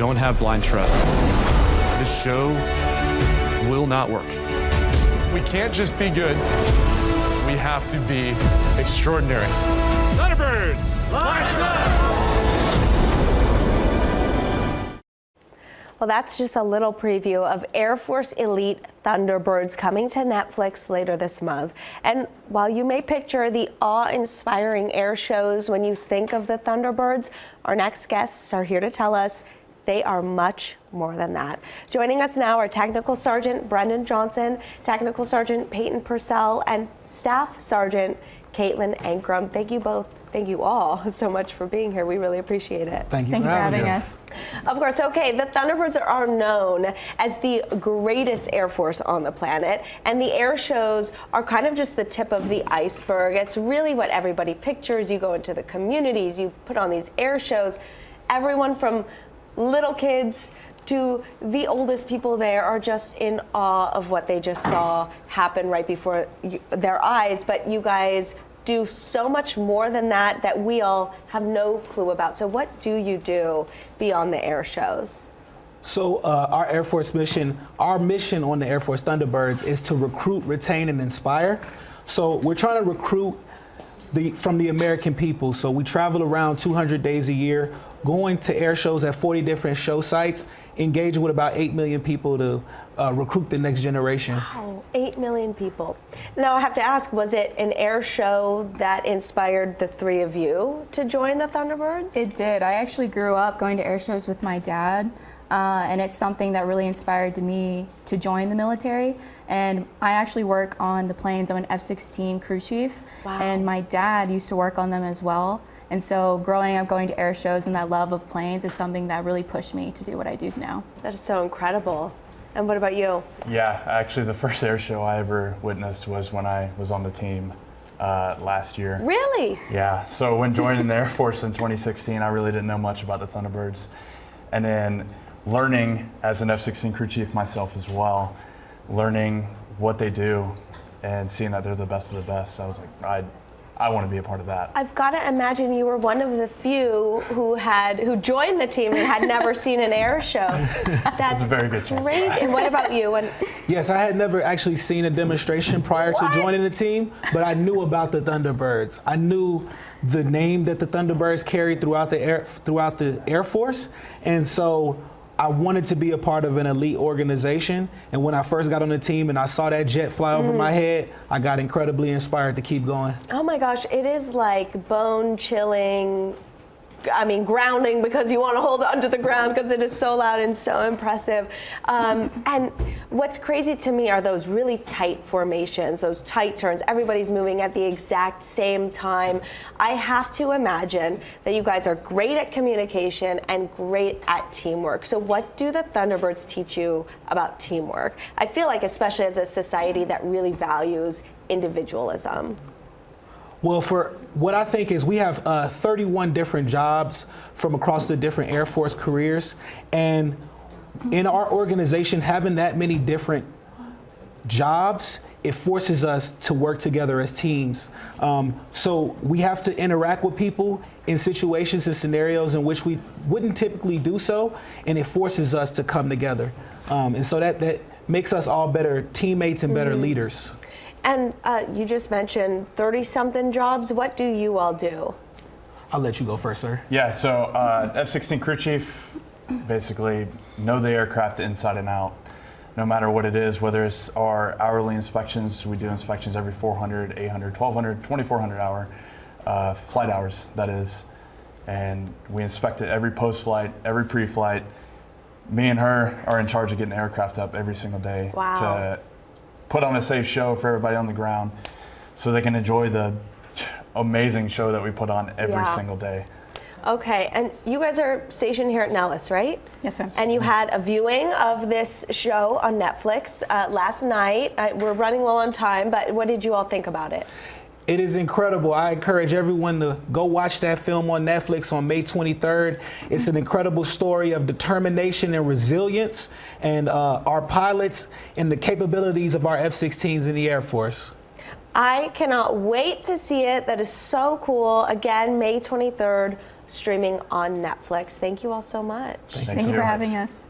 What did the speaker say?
don't have blind trust, this show will not work. We can't just be good. We have to be extraordinary. Thunderbirds, launch up! Well, that's just a little preview of Air Force Elite Thunderbirds coming to Netflix later this month. And while you may picture the awe-inspiring air shows when you think of the Thunderbirds, our next guests are here to tell us they are much more than that. Joining us now are Technical Sergeant Brendan Johnson, Technical Sergeant Peyton Purcell, and Staff Sergeant Caitlin Ankrum. Thank you all so much for being here. We really appreciate it. Thank you for having us. Of course, okay, the Thunderbirds are known as the greatest Air Force on the planet, and the air shows are kind of just the tip of the iceberg. It's really what everybody pictures. You go into the communities, you put on these air shows. Everyone from little kids to the oldest people there are just in awe of what they just saw happen right before their eyes. But you guys do so much more than that we all have no clue about. So what do you do beyond the air shows? So our Air Force mission, our mission on the Air Force Thunderbirds is to recruit, retain, and inspire. So we're trying to recruit from the American people. So we travel around 200 days a year, going to air shows at 40 different show sites, engaging with about 8 million people to recruit the next generation. Wow, 8 million people. Now I have to ask, was it an air show that inspired the three of you to join the Thunderbirds? It did. I actually grew up going to air shows with my dad, and it's something that really inspired me to join the military. And I actually work on the planes. I'm an F-16 crew chief, and my dad used to work on them as well. And so growing up going to air shows and that love of planes is something that really pushed me to do what I do now. That is so incredible. And what about you? Yeah, actually the first air show I ever witnessed was when I was on the team last year. Really? Yeah, so when joining the Air Force in 2016, I really didn't know much about the Thunderbirds. And then learning as an F-16 crew chief myself as well, learning what they do and seeing that they're the best of the best, I was like, I want to be a part of that. I've got to imagine you were one of the few who joined the team and had never seen an air show. That's a very good chance. Great. And what about you? Yes, I had never actually seen a demonstration prior to joining the team, but I knew about the Thunderbirds. I knew the name that the Thunderbirds carried throughout the Air Force, and so I wanted to be a part of an elite organization. And when I first got on the team and I saw that jet fly over my head, I got incredibly inspired to keep going. Oh my gosh, it is like bone chilling, grounding, because you want to hold onto the ground because it is so loud and so impressive. And what's crazy to me are those really tight formations, those tight turns. Everybody's moving at the exact same time. I have to imagine that you guys are great at communication and great at teamwork. So what do the Thunderbirds teach you about teamwork? I feel like, especially as a society that really values individualism. Well, for what I think is we have 31 different jobs from across the different Air Force careers. And in our organization, having that many different jobs, it forces us to work together as teams. So we have to interact with people in situations and scenarios in which we wouldn't typically do so, and it forces us to come together. And so that makes us all better teammates and better leaders. And you just mentioned 30-something jobs. What do you all do? I'll let you go first, sir. Yeah, so F-16 crew chief, basically know the aircraft inside and out, no matter what it is, whether it's our hourly inspections. We do inspections every 400, 800, 1200, 2400 hour flight hours, that is. And we inspect it every post-flight, every pre-flight. Me and her are in charge of getting the aircraft up every single day to put on a safe show for everybody on the ground so they can enjoy the amazing show that we put on every single day. Okay, and you guys are stationed here at Nellis, right? Yes, ma'am. And you had a viewing of this show on Netflix last night. We're running low on time, but what did you all think about it? It is incredible. I encourage everyone to go watch that film on Netflix on May 23rd. It's an incredible story of determination and resilience, and our pilots and the capabilities of our F-16s in the Air Force. I cannot wait to see it. That is so cool. Again, May 23rd. streaming on Netflix. Thank you all so much. Thank you for having us.